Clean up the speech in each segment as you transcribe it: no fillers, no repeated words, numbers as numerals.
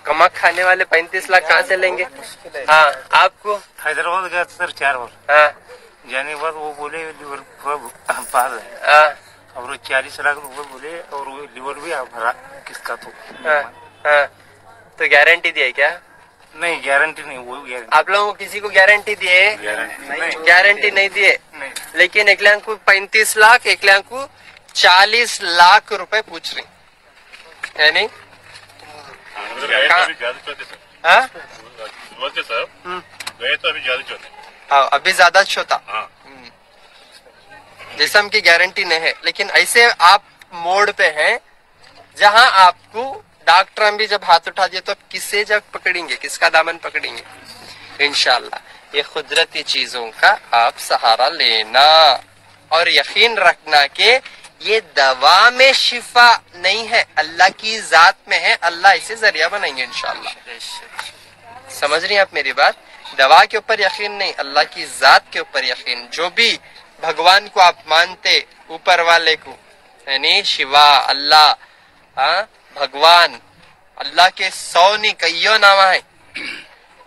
कमा खाने वाले 35 लाख कहाँ से लेंगे? हाँ, आपको हैदराबाद गया था सर 4 बार। हाँ, जाने के बाद वो बोले लीवर पार है। हाँ, और वो 40 लाख रुपए बोले, और वो लीवर भी भरा किसका तो। हाँ, हाँ, तो गारंटी दिए क्या? नहीं, गारंटी नहीं, वो गारंटी। आप लोगों को किसी को गारंटी दिए? गारंटी नहीं दिए। लेकिन एक लाख को 35 लाख, एक लाख को 40 लाख रुपए पूछ रही है नहीं? हाँ, हाँ, अभी ज्यादा छोटा जिस्म की गारंटी नहीं है। लेकिन ऐसे आप मोड़ पे हैं जहां आपको डॉक्टर भी जब हाथ उठा दिए तो आप किससे जब पकड़ेंगे, किसका दामन पकड़ेंगे? इंशाल्लाह ये कुदरती चीजों का आप सहारा लेना और यकीन रखना कि ये दवा में शिफा नहीं है, अल्लाह की जात में है। अल्लाह इसे जरिया बनाएंगे इंशाल्लाह। समझ रही हैं आप मेरी बात? दवा के ऊपर यकीन नहीं, अल्लाह की जात के ऊपर यकीन। जो भी भगवान को आप मानते, ऊपर वाले को, यानी शिवा, अल्लाह, भगवान, अल्लाह के 100 नहीं कईयों नाम है,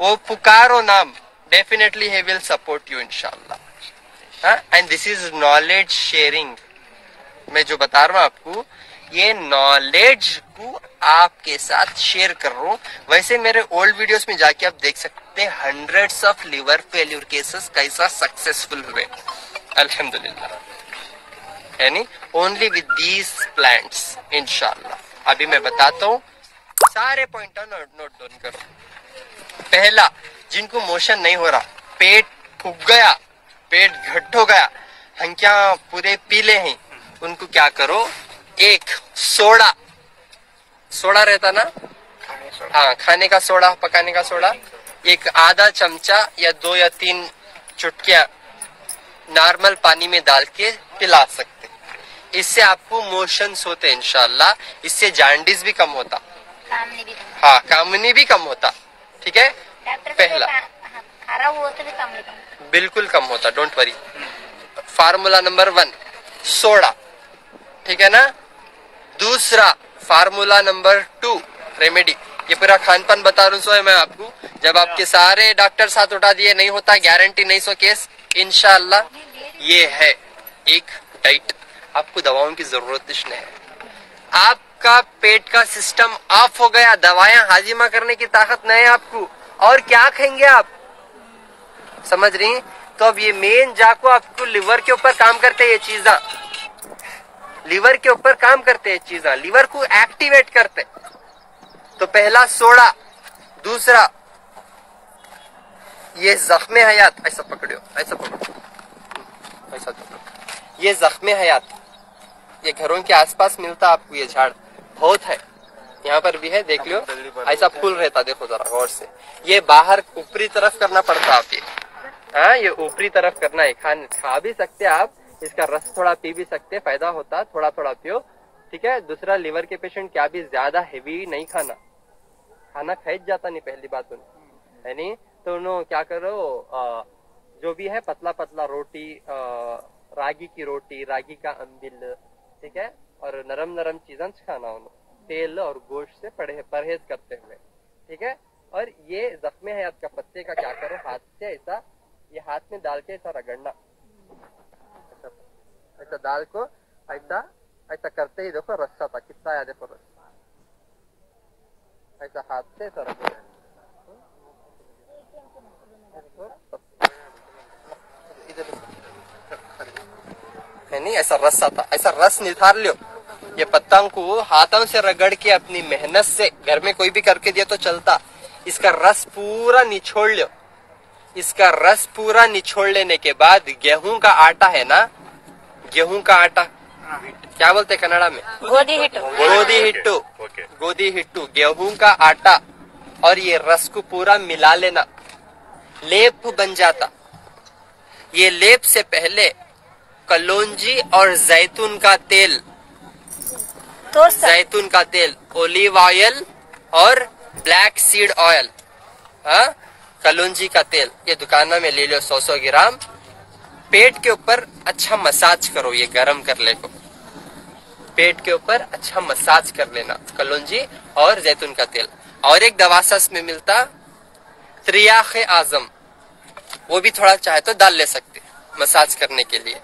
वो पुकारो नाम, definitely he will support you इंशाल्लाह। And this is knowledge sharing. मैं जो बता रहा हूँ आपको, ये नॉलेज को आपके साथ शेयर कर रहा हूँ। वैसे मेरे ओल्ड वीडियोस में जाके आप देख सकते हैं hundreds of liver failure cases कैसा सक्सेसफुल हुए अल्हम्दुलिल्लाह, यानी ओनली विद दीज प्लांट्स इंशाल्लाह। अभी मैं बताता हूँ, सारे पॉइंट नोट डाउन करो। पहला, जिनको मोशन नहीं हो रहा, पेट फूक गया, पेट घट हो गया, हंकिया पूरे पीले हैं, उनको क्या करो, एक सोडा रहता ना, हाँ, खाने का सोडा, पकाने का सोडा, एक आधा चमचा या 2 या 3 चुटकियां नॉर्मल पानी में डाल के पिला सकते। इससे आपको मोशंस होते इंशाल्लाह। इससे जांडिस भी कम होता, हाँ, कामनी भी कम होता। ठीक है, पहला बिल्कुल कम होता, don't worry. Formula number 1 soda, ठीक है ना। दूसरा फार्मूला नंबर 2 रेमेडी। ये पूरा खान पान बता रहा हूँ मैं आपको। जब आपके सारे डॉक्टर साथ उठा दिए नहीं होता, गारंटी नहीं, सो केस इंशाल्लाह। ये है एक डाइट, आपको दवाओं की जरूरत नहीं है। आपका पेट का सिस्टम ऑफ हो गया, दवाएं हाजिमा करने की ताकत नहीं है आपको, और क्या खाएंगे आप? समझ रही? तो अब ये मेन जाको आपको लिवर के ऊपर काम करते हैं ये चीजा, लिवर के ऊपर काम करते हैं चीजा, लिवर को एक्टिवेट करते। तो पहला सोडा, दूसरा ये जख्मे हयात, ऐसा पकड़ो, ऐसा पकड़ो, ऐसा पकड़ो, ये जख्मे हयात, ये घरों के आसपास मिलता आपको, ये झाड़ बहुत है, यहाँ पर भी है, देख लो, ऐसा फूल रहता, देखो जरा गौर से। ये बाहर ऊपरी तरफ करना पड़ता आप, ये, हाँ, ये ऊपरी तरफ करना है। खा भी सकते आप, इसका रस थोड़ा पी भी सकते, फायदा होता, थोड़ा थोड़ा पियो, ठीक है। दूसरा, लिवर के पेशेंट क्या भी ज्यादा हेवी नहीं खाना, खाना खैज जाता नहीं, पहली बात है नहीं। तो उन्होंने क्या करो, जो भी है पतला पतला रोटी, रागी की रोटी, रागी का अम्बिल, ठीक है, और नरम नरम चीजें खाना, उन्होंने तेल और गोश्त से परहेज करते हुए, ठीक है। और ये जख्मे हयात का पत्ते का क्या करो, हाथ से ऐसा, ये हाथ में डाल के ऐसा रगड़ना, ऐसा दाल को ऐसा ऐसा करते ही देखो रस्सा था कितना आया, देखो रस्सा, ऐसा हाथ से ऐसा रगड़ना, है नहीं, ऐसा रस्सा था, ऐसा रस निथार लियो। ये पत्ता को हाथों से रगड़ के अपनी मेहनत से, घर में कोई भी करके दिया तो चलता, इसका रस पूरा निचोड़ लो। इसका रस पूरा निचोड़ लेने के बाद गेहूं का आटा है ना, गेहूं का आटा क्या बोलते हैं कन्नड़ा में, गोदी हिट्टू, गोदी हिट्टू, गेहूं का आटा, और ये रस को पूरा मिला लेना, लेप बन जाता। ये लेप से पहले कलौंजी और जैतून का तेल, जैतून का तेल, ओलिव ऑयल और ब्लैक सीड ऑयल, हाँ, कलौंजी का तेल, ये दुकानों में ले लो 100 ग्राम। पेट के ऊपर अच्छा मसाज करो, ये गरम कर ले को, पेट के ऊपर अच्छा मसाज कर लेना, कलौंजी और जैतून का तेल। और एक दवासस में मिलता त्रियाख आजम, वो भी थोड़ा चाहे तो डाल ले सकते मसाज करने के लिए।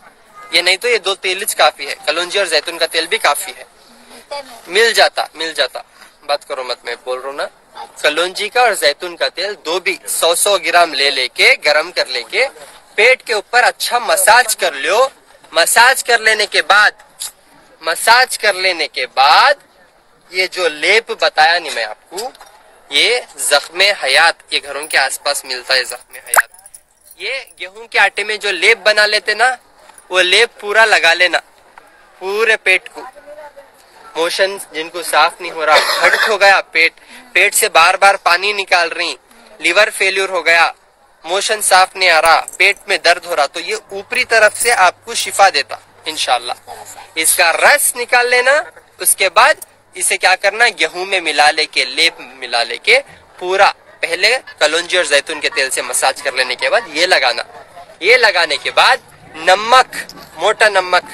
ये नहीं तो ये 2 तेल काफी है, कलौंजी और जैतून का तेल भी काफी है। मिल जाता बात करो मत, मैं बोल रहा हूँ ना। कलौंजी का और जैतून का तेल 2 भी 100 ग्राम ले लेके गरम कर लेके पेट के ऊपर अच्छा मसाज कर लो। मसाज कर लेने के बाद ये जो लेप बताया नहीं मैं आपको, ये जख्मे हयात, ये घरों के आसपास मिलता है जख्मे हयात। ये गेहूं के आटे में जो लेप बना लेते ना, वो लेप पूरा लगा लेना पूरे पेट को। मोशन जिनको साफ नहीं हो रहा, घट हो गया पेट से बार बार पानी निकाल रही, लिवर फेल्यूर हो गया, मोशन साफ नहीं आ रहा, पेट में दर्द हो रहा, तो ये ऊपरी तरफ से आपको शिफा देता इंशाल्लाह। इसका रस निकाल लेना, उसके बाद इसे क्या करना, गेहूं में मिला लेके, लेप मिला लेके पूरा पहले कलौंजी और जैतून के तेल से मसाज कर लेने के बाद ये लगाना। ये लगाने के बाद नमक, मोटा नमक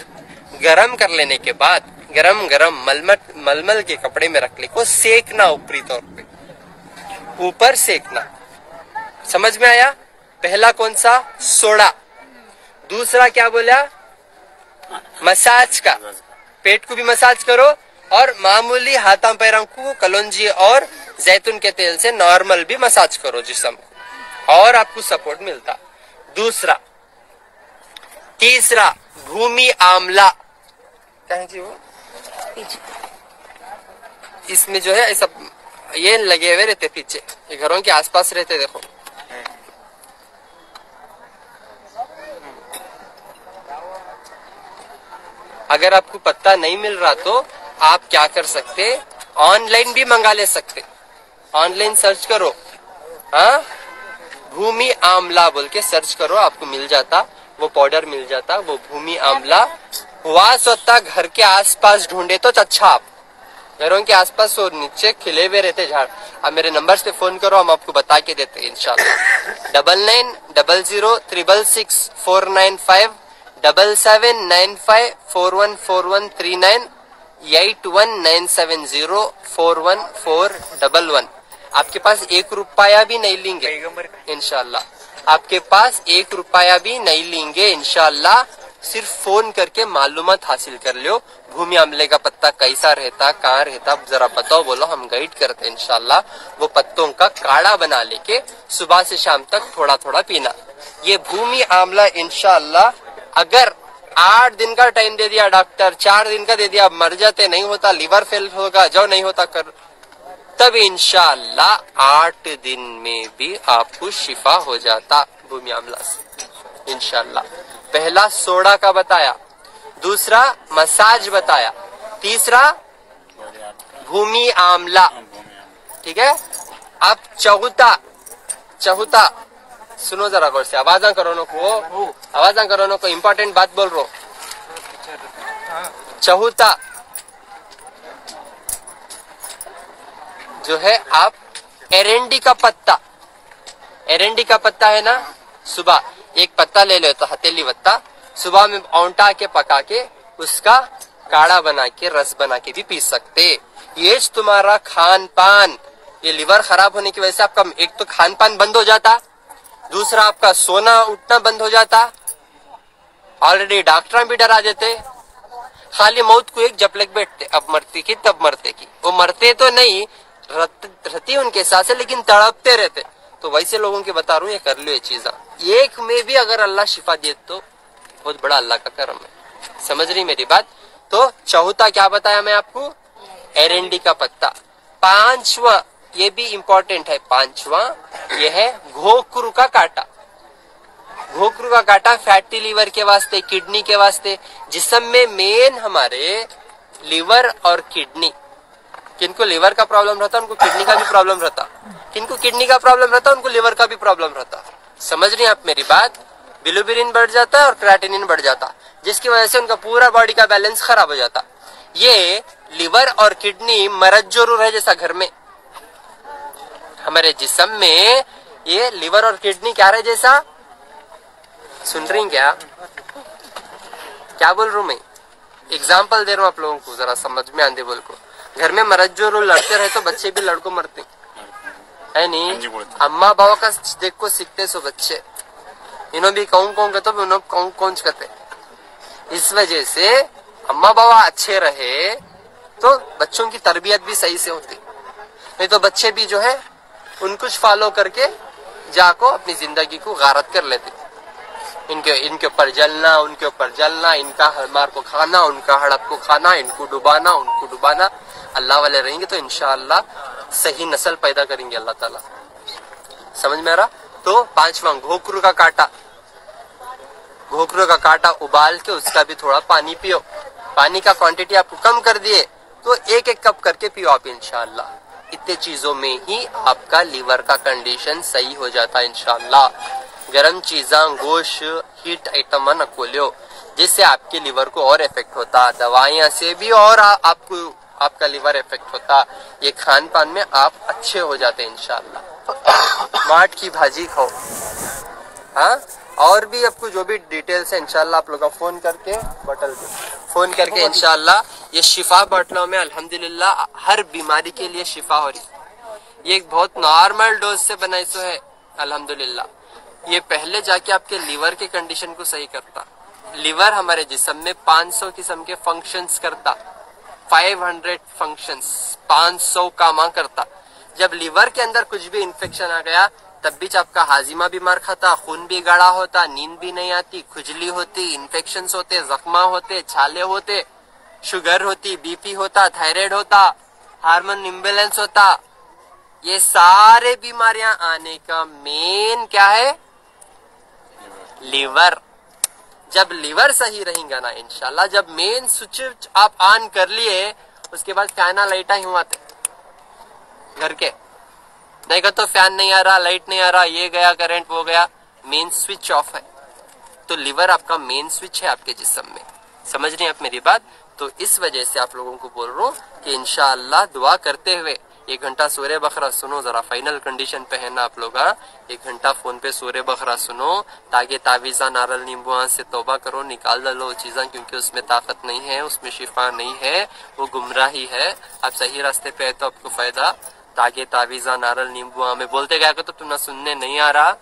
गरम कर लेने के बाद गरम मलमल के कपड़े में रख ले को सेकना, ऊपरी तौर पे ऊपर सेकना। समझ में आया? पहला कौन सा? सोडा। दूसरा क्या बोला? मसाज का। पेट को भी मसाज करो और मामूली हाथों पैरों को कलौंजी और जैतून के तेल से नॉर्मल भी मसाज करो जिस्म को, और आपको सपोर्ट मिलता। दूसरा। तीसरा भूमि आमला, क्या जी वो, इसमें जो है ऐसा ये लगे हुए रहते पीछे, ये घरों के आसपास रहते, देखो अगर आपको पत्ता नहीं मिल रहा तो आप क्या कर सकते, ऑनलाइन भी मंगा ले सकते। ऑनलाइन सर्च करो, हाँ, भूमि आमला बोल के सर्च करो, आपको मिल जाता, वो पाउडर मिल जाता, वो भूमि आमला। वहां स्वतः घर के आसपास ढूंढे तो अच्छा, आप घरों के आसपास वो नीचे खिले हुए रहते झाड़। आप मेरे नंबर से फोन करो, हम आपको बता के देते इंशाल्लाह। 9900666495 7795414139 8197041411। आपके पास 1 रुपया भी नहीं लेंगे इंशाल्लाह, आपके पास 1 रुपया भी नहीं लेंगे इंशाल्लाह। सिर्फ फोन करके मालूमात हासिल कर लो, भूमि आमले का पत्ता कैसा रहता, कहाँ रहता, जरा बताओ, बोलो, हम गाइड करते हैं इंशाल्लाह। वो पत्तों का काढ़ा बना लेके सुबह से शाम तक थोड़ा थोड़ा पीना। ये भूमि आमला इंशाल्लाह, अगर 8 दिन का टाइम दे दिया डॉक्टर, 4 दिन का दे दिया, मर जाते, नहीं होता, लिवर फेल होगा, जो नहीं होता कर, तब इंशाल्लाह 8 दिन में भी आपको शिफा हो जाता भूमि आमला से इंशाल्लाह। पहला सोडा का बताया, दूसरा मसाज बताया, तीसरा भूमि आमला, ठीक है। अब चौथा सुनो जरा गौर से, आवाजा करो नो को, इम्पोर्टेंट बात बोल रहा हूं। चौथा जो है आप एरंडी का पत्ता है ना, सुबह एक पत्ता ले लो, तो हथेली पत्ता, सुबह में औंटा के पका के उसका काढ़ा बना के, रस बना के भी पी सकते। ये तुम्हारा खान पान, ये लिवर खराब होने की वजह से आपका एक तो खान पान बंद हो जाता, दूसरा आपका सोना उठना बंद हो जाता। ऑलरेडी डॉक्टर भी डरा देते, खाली मौत को एक जपलक बैठते, अब मरती की तब मरते की, वो मरते तो नहीं, रहती उनके साथ से, लेकिन तड़पते रहते। तो वैसे लोगों के बता रहा हूँ, ये कर लो ये चीजा, एक में भी अगर अल्लाह शिफा दे तो बहुत बड़ा अल्लाह का करम है। समझ रही मेरी बात? तो चौथा क्या बताया मैं आपको, एरंडी का पत्ता। पांचवा, ये भी इंपॉर्टेंट है, पांचवा ये है घोकरू का कांटा। घोकरू का कांटा फैटी लीवर के वास्ते, किडनी के वास्ते, जिस्म में मेन हमारे लीवर और किडनी, किनको लीवर का प्रॉब्लम रहता उनको किडनी का भी प्रॉब्लम रहता, किनको किडनी का प्रॉब्लम रहता उनको लीवर का भी प्रॉब्लम रहता। समझ रही हैं आप मेरी बात? बिलिरुबिन बढ़ जाता है और क्रिएटिनिन बढ़ जाता, जिसकी वजह से उनका पूरा बॉडी का बैलेंस खराब हो जाता। ये लिवर और किडनी मरज जरूर है, जैसा घर में हमारे जिस्म में ये लिवर और किडनी क्या रहे जैसा, सुन रही क्या बोल रहा हूं मैं? एग्जाम्पल दे रहा हूं आप लोगों को, जरा समझ में आंदे बोल को। घर में मरज जो लड़ते रहे तो बच्चे भी लड़को मरते, है नहीं। अम्मा बाबा का देखो सीखते सो बच्चे, इन्हों भी कौन कौन कहते उन्होंने कौन कौन कहते। इस वजह से अम्मा बाबा अच्छे रहे तो बच्चों की तरबियत भी सही से होती, नहीं तो बच्चे भी जो है उन कुछ फॉलो करके जाको अपनी जिंदगी को गारत कर लेते। इनके ऊपर जलना, उनके ऊपर जलना, इनका हमार को खाना, उनका हड़प को खाना, इनको डुबाना, उनको डुबाना। अल्लाह वाले रहेंगे तो इंशाअल्लाह सही नस्ल पैदा करेंगे अल्लाह ताला। समझ में आ रहा? तो पांचवा, घोकरू का कांटा। घोकरू का कांटा उबाल के उसका भी थोड़ा पानी पियो। पानी का क्वांटिटी आपको कम कर दिए तो एक एक कप करके पियो आप इंशाअल्लाह। इतने चीजों में ही आपका लीवर का कंडीशन सही हो जाता है इंशाअल्लाह। गरम चीजा, गोश्त, हीट आइटम न खोलो, जिससे आपके लीवर को और इफेक्ट होता। दवाइयां से भी और आपका लीवर इफेक्ट होता। ये खान पान में आप अच्छे हो जाते इंशाअल्लाह। माठ की भाजी खाओ। हाँ, और भी आपको जो भी डिटेल्स है इंशाअल्लाह आप लोग फोन करके फोन करके इंशाअल्लाह ये शिफा बॉटलों में अल्हम्दुलिल्लाह हर बीमारी के लिए शिफा हो रही। ये एक बहुत नॉर्मल डोज से बनाई सो है अल्हम्दुलिल्लाह। ये पहले जाके आपके लीवर के कंडीशन को सही करता। लीवर हमारे जिस्म में 500 किस्म के फंक्शंस करता, 500 फंक्शंस, 500 कामा करता। जब लीवर के अंदर कुछ भी इन्फेक्शन आ गया तब भी आपका हाजिमा बीमार खाता, खून भी गाढ़ा होता, नींद भी नहीं आती, खुजली होती, इन्फेक्शन होते, जख्मा होते, छाले होते, शुगर होती, बीपी होता, थायराइड होता, हार्मोन इम्बैलेंस होता। ये सारे बीमारियां आने का मेन क्या है? लीवर। जब लीवर सही रहेगा ना इंशाल्लाह, जब मेन स्विच आप ऑन कर लिए उसके बाद फैना लाइटा ही आते घर के, नहीं कहते तो फैन नहीं आ रहा, लाइट नहीं आ रहा, ये गया करंट, वो गया, मेन स्विच ऑफ है। तो लीवर आपका मेन स्विच है आपके जिस्म में। समझ रहे हैं आप मेरी बात? तो इस वजह से आप लोगों को बोल रहा हूँ कि इंशाअल्लाह दुआ करते हुए 1 घंटा सूर्य बकरा सुनो। जरा फाइनल कंडीशन पे है ना आप लोग, 1 घंटा फोन पे सूर्य बकरा सुनो, ताकि तावीजा नारल नींबू से तौबा करो, निकाल दलो चीज़ें, क्योंकि उसमें ताकत नहीं है, उसमें शिफा नहीं है, वो गुमराही है। आप सही रास्ते पे है तो आपको फायदा। ताकि तावीजा नारल नींबू में बोलते गया तो तुम ना सुनने नहीं आ रहा,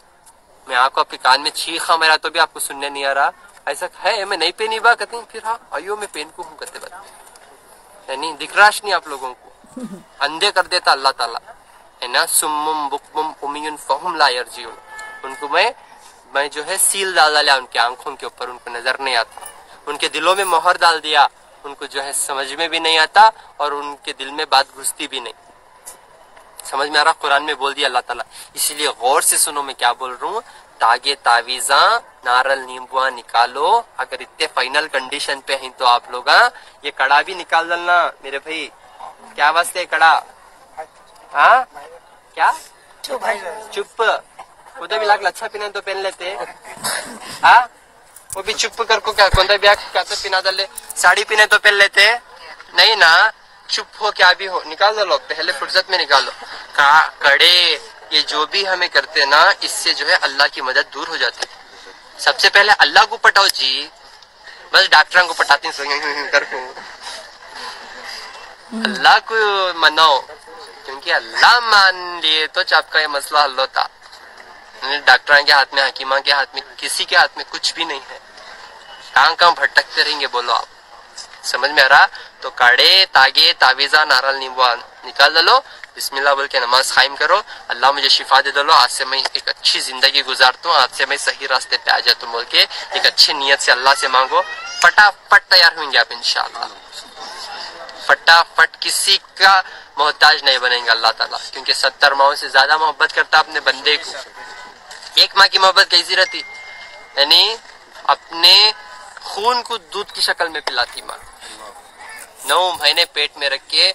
मैं आपको आपके कान में छीखा मेरा तो भी आपको सुनने नहीं आ रहा। ऐसा है मैं नहीं पेनी बा कहते फिर हाँ अयो मैं पेन को हूँ कहते बात है नहीं, दिखराश नहीं आप लोगों को, अंधे कर देता अल्लाह ताला है ना। सुम्मुम बुकमुम उमियुन फहुम ला यरजिउन, उनको मैं जो है सील डाल दिया उनकी आंखों के ऊपर, उनको नजर नहीं आता, उनके दिलों में मोहर डाल दिया, उनको जो है समझ में भी नहीं आता और उनके दिल में बात घुसती भी नहीं। समझ में आ रहा? कुरान में बोल दिया अल्लाह ताला। इसीलिए गौर से सुनो मैं क्या बोल रहा हूँ। तागे तावीजा नारल नींबुआ निकालो। अगर इतने फाइनल कंडीशन पे हैं तो आप लोग ये कड़ा भी निकाल डालना मेरे भाई। क्या वास्ते कड़ा? हाँ क्या चुप, वो तो भी लाग अच्छा पीना तो पहन लेते हाँ, वो भी चुप कर को क्या कौन ब्याग क्या तो पीना डाले, साड़ी पीने तो पहन लेते नहीं ना। चुप हो क्या भी हो निकाल दो, पहले फुर्सत में निकालो। कड़े ये जो भी हमें करते ना, इससे जो है अल्लाह की मदद दूर हो जाती है। सबसे पहले अल्लाह को पटाओ जी, बस डॉक्टरों को पटाती कर को अल्लाह को मनाओ, क्योंकि अल्लाह मान लिए तो आपका ये मसला हल होता। डॉक्टर के हाथ में, हकीमा के हाथ में, किसी के हाथ में कुछ भी नहीं है। कहाँ भटकते रहेंगे बोलो आप? समझ में आ रहा? तो काढ़े तागे तावीजा नारल नींबू निकाल दलो, बिस्मिल्लाह बोल के नमाज कायम करो। अल्लाह मुझे शिफा दे दलो, आज से मैं एक अच्छी जिंदगी गुजारता हूँ, आज से मैं सही रास्ते पे आ जाता हूँ बोल के एक अच्छी नियत से अल्लाह से मांगो। फटाफट तैयार होंगे आप इंशाअल्लाह। फटाफट किसी का मोहताज नहीं बनेंगे अल्लाह ताला, क्योंकि 70 माओं से ज्यादा मोहब्बत करता अपने बंदे को। एक माँ की मोहब्बत कैसी रहती? यानी अपने खून को दूध की शक्ल में पिलाती माँ। 9 महीने पेट में रख के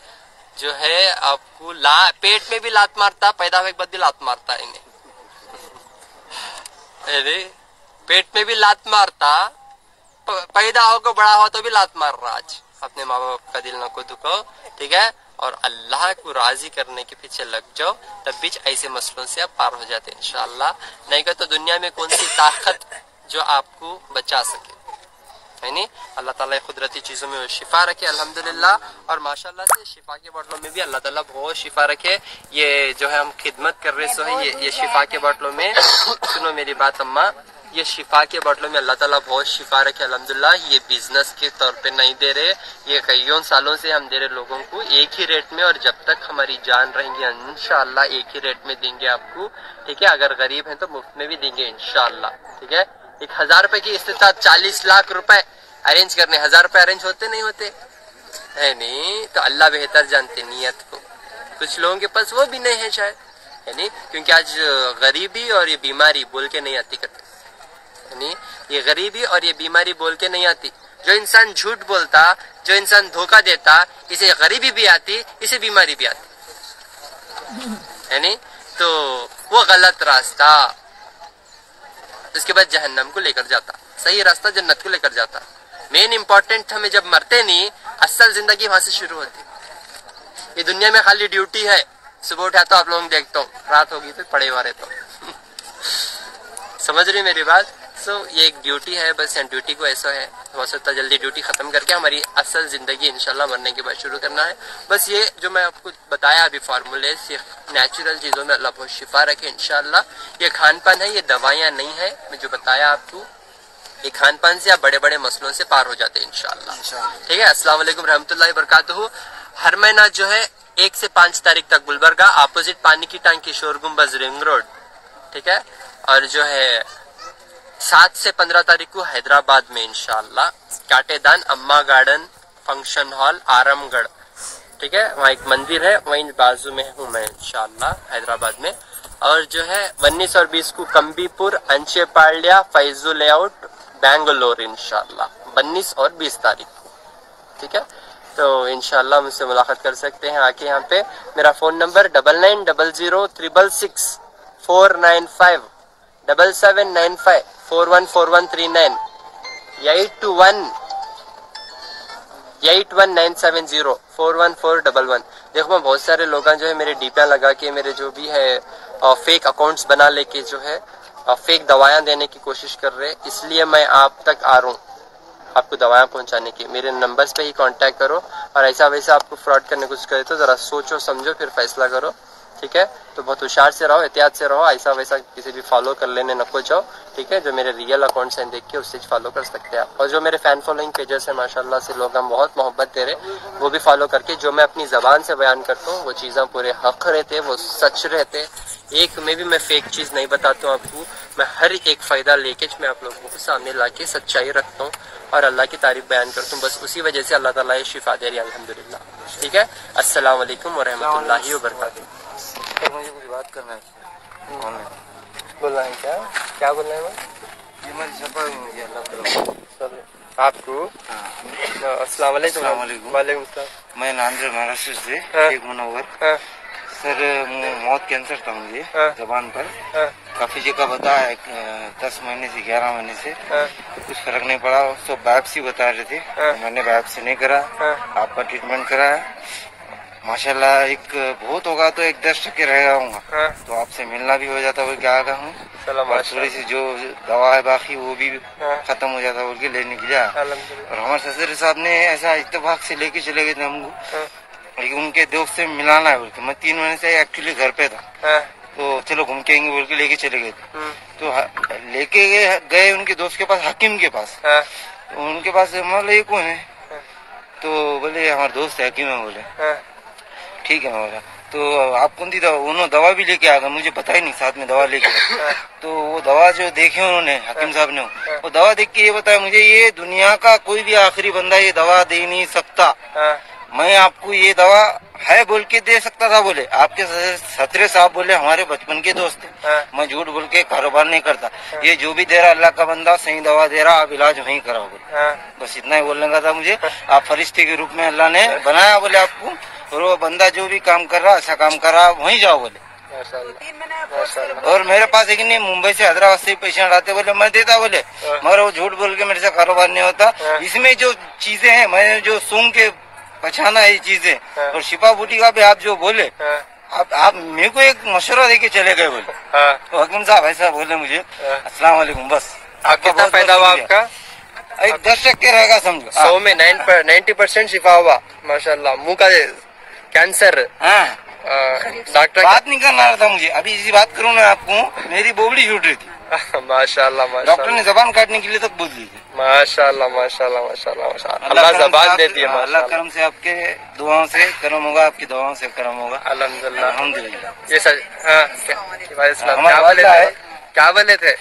जो है आपको पेट में भी लात मारता, पैदा होने के बाद भी लात मारता है इन्हें। अरे पेट में भी लात मारता, पैदा होकर बड़ा हुआ तो भी लात मार रहा। आज अपने माँ बाप का दिल न को दुखाओ, ठीक है, और अल्लाह को राजी करने के पीछे लग जाओ, तब भी ऐसे मसलों से आप पार हो जाते हैं इंशाअल्लाह। नहीं का तो दुनिया में कौन सी ताकत जो आपको बचा सके, है नहीं। अल्लाह ताला कुदरती चीज़ों में शिफा रखे अल्हम्दुलिल्लाह, और माशाल्लाह से शिफा के बोतलों में भी अल्लाह ताला बहुत शिफा रखे। ये जो है हम खिदमत कर रहे सो है, ये शिफा के बोतलों में, सुनो मेरी बात अम्मा, ये शिफा के बोतलों में अल्लाह ताला बहुत शिफा रखे अल्हम्दुलिल्लाह। ये बिजनेस के तौर पे नहीं दे रहे, ये कईयों सालों से हम दे रहे लोगों को एक ही रेट में, और जब तक हमारी जान रहेंगी इंशाअल्लाह एक ही रेट में देंगे आपको, ठीक है। अगर गरीब हैं तो मुफ्त में भी देंगे इंशाअल्लाह, ठीक है। 1000 रुपए की इस्तिताअत 40 लाख रुपए अरेंज करने, 1000 रुपए अरेंज होते नहीं होते है नहीं, तो अल्लाह बेहतर जानते नियत को। कुछ लोगों के पास वो भी नहीं है शायद, है नहीं, क्योंकि आज गरीबी और ये बीमारी बोल के नहीं आती करते, नहीं, ये गरीबी और ये बीमारी बोल के नहीं आती। जो इंसान झूठ बोलता, जो इंसान धोखा देता, इसे गरीबी भी आती, इसे बीमारी भी आती, है नहीं। तो वो गलत रास्ता उसके बाद जहन्नम को लेकर जाता, सही रास्ता जन्नत को लेकर जाता। मेन इंपॉर्टेंट हमें जब मरते नहीं, असल जिंदगी वहां से शुरू होती। ये दुनिया में खाली ड्यूटी है, सुबह उठा तो आप लोग देखता हूँ, रात होगी तो पड़े हुए तो समझ रही मेरी बात। सो ये एक ड्यूटी है बस, एंड ड्यूटी को ऐसा है, हो सकता है जल्दी ड्यूटी खत्म करके हमारी असल जिंदगी इंशाल्लाह मरने के बाद शुरू करना है। बस ये जो मैं आपको बताया अभी फार्मूले, नेचुरल चीजों में अल्लाह बहुत शिफा रखे इंशाल्लाह। ये खान पान है, ये दवाइयाँ नहीं है, मैं जो बताया आपको, ये खान पान से आप बड़े बड़े मसलों से पार हो जाते हैं इंशाल्लाह, ठीक है। अस्सलाम वालेकुम रहमतुल्लाहि व बरकातुहू। हर महीना जो है 1 से 5 तारीख तक गुलबर्गा अपोजिट पानी की टांकी शोर गुंबज रिंग रोड, ठीक है। और जो है 7 से 15 तारीख को हैदराबाद में इंशाल्लाह काटेदान अम्मा गार्डन फंक्शन हॉल आरामगढ़, ठीक है, वहाँ एक मंदिर है, वहीं बाजू में हूँ मैं इंशाल्लाह हैदराबाद में। और जो है 19 और 20 को कंबीपुर अंचेपाल्या फैजू लेआउट बेंगलोर इंशाल्लाह 19 और 20 तारीख को, ठीक है। तो इंशाल्लाह मुझसे मुलाकात कर सकते हैं आके यहाँ पे। मेरा फोन नंबर 9900 495 7795 414139 821 41411। देखो बहुत सारे लोग जो है मेरे डीपियां लगा के, मेरे जो भी है फेक अकाउंट्स बना लेके जो है फेक दवाइयां देने की कोशिश कर रहे, इसलिए मैं आप तक आ रहा हूँ आपको दवाएं पहुंचाने की। मेरे नंबर्स पे ही कांटेक्ट करो, और ऐसा वैसा आपको फ्रॉड करने की कोशिश करे तो जरा सोचो समझो फिर फैसला करो, ठीक है। तो बहुत होशियार से रहो, एहतियात से रहो, ऐसा वैसा किसी भी फॉलो कर लेने नको जाओ, ठीक है। जो मेरे रियल अकाउंट्स हैं देख के उससे फॉलो कर सकते हैं आप। और जो मेरे फैन फॉलोइंग पेजेस हैं माशाल्लाह से लोग हम बहुत मोहब्बत दे रहे, वो भी फॉलो करके जो मैं अपनी जबान से बयान करता हूँ वो चीज़ें पूरे हक रहते, वो सच रहते। एक में भी मैं फेक चीज़ नहीं बताता हूँ आपको, मैं हर एक फ़ायदा लेके मैं आप लोगों को सामने ला के सच्चाई रखता हूँ और अल्लाह की तारीफ बयान करता हूँ। बस उसी वजह से अल्लाह ताला ये शिफा दे रही है अल्हम्दुलिल्लाह, ठीक है। अस्सलाम वालेकुम व रहमतुल्लाहि व बरकातुहू। मुझे कुछ बात करना है, बोलना है क्या बोलना है? ये मेरी सफर मुझे अल्लाह ताला आपको अस्सलाम वालेकुम। वालेकुम सलाम। मैं नांदेड़ महाराष्ट्र से शेख मुनव्वर। सर मौत कैंसर था मुझे जबान पर, काफी जगह बताया 10 महीने से 11 महीने से, कुछ फर्क नहीं पड़ा। तो बायोप्सी बता रहे थे, मैंने बायोप्सी नहीं करा, आपका ट्रीटमेंट कराया माशाल्लाह। एक बहुत होगा तो 10% रह जाऊंगा, तो आपसे मिलना भी हो जाता बोल के आ गया हूँ। थोड़ी सी जो दवा है बाकी वो भी खत्म हो जाता बोल के लेने के लिए। और हमारे ससुर साहब ने ऐसा इत्तेफाक से लेके चले गए थे हमको, लेकिन उनके दोस्त से मिलाना है बोल के। मैं 3 महीने से एक्चुअली घर पे था, तो चलो घूम के आएंगे बोल के लेके चले गए थे। तो लेके गए उनके दोस्त के पास, हकीम के पास। तो उनके पास मतलब ये कौन है, तो बोले हमारे दोस्त है हकीम है। बोले ठीक है। बोला तो आप कौन सी दवा, उन्होंने दवा भी लेके आ गए, मुझे पता ही नहीं साथ में दवा लेके। तो वो दवा जो देखे उन्होंने हकीम साहब ने, वो दवा देख के ये बताया मुझे, ये दुनिया का कोई भी आखिरी बंदा ये दवा दे नहीं सकता, मैं आपको ये दवा है बोल के दे सकता था। बोले आपके सतरे साहब बोले हमारे बचपन के दोस्त थे, मैं झूठ बोल के कारोबार नहीं करता, ये जो भी दे रहा अल्लाह का बंदा सही दवा दे रहा, आप इलाज वहीं कराओ। बोले बस इतना ही बोलने का था मुझे। आप फरिश्ते के रूप में अल्लाह ने बनाया बोले आपको, और वो बंदा जो भी काम कर रहा अच्छा काम कर रहा वहीं जाओ बोले। और मेरे पास एक नहीं मुंबई से हैदराबाद से पेशेंट आते, बोले मैं देता बोले, मगर वो झूठ बोल के मेरे से कारोबार नहीं होता। इसमें जो चीजें हैं मैं जो सूंघ के पहचाना है ये चीजें, और शिफा बूटी का भी आप जो बोले, आप मेरे को एक मशवरा देके चले गए बोले। तो हकीम साहब ऐसा बोले मुझे। अस्सलाम वालेकुम। बस कितना फायदा हुआ आपका? एक 10% रहेगा समझो। 100 में 90% शिफा हुआ माशाल्लाह। मुंह का कैंसर। हाँ डॉक्टर बात नहीं करना था मुझे, अभी इसी बात करूँ ना आपको, मेरी बोबड़ी छूट रही थी। माशाल्लाह डॉक्टर माशाल्लाह ने जबान काटने के लिए तक बोल दी थी। माशाल्लाह माशाल्लाह माशाल्लाह माशाल्लाह। अल्लाह जबान दे दिए अल्लाह माशाल्लाह। करम से आपके दुआओं से करम होगा, आपकी दुआओं से करम होगा अल्हम्दुलिल्लाह। अल्हम्दुलिल्लाह। ये सर हाँ क्या बोले थे?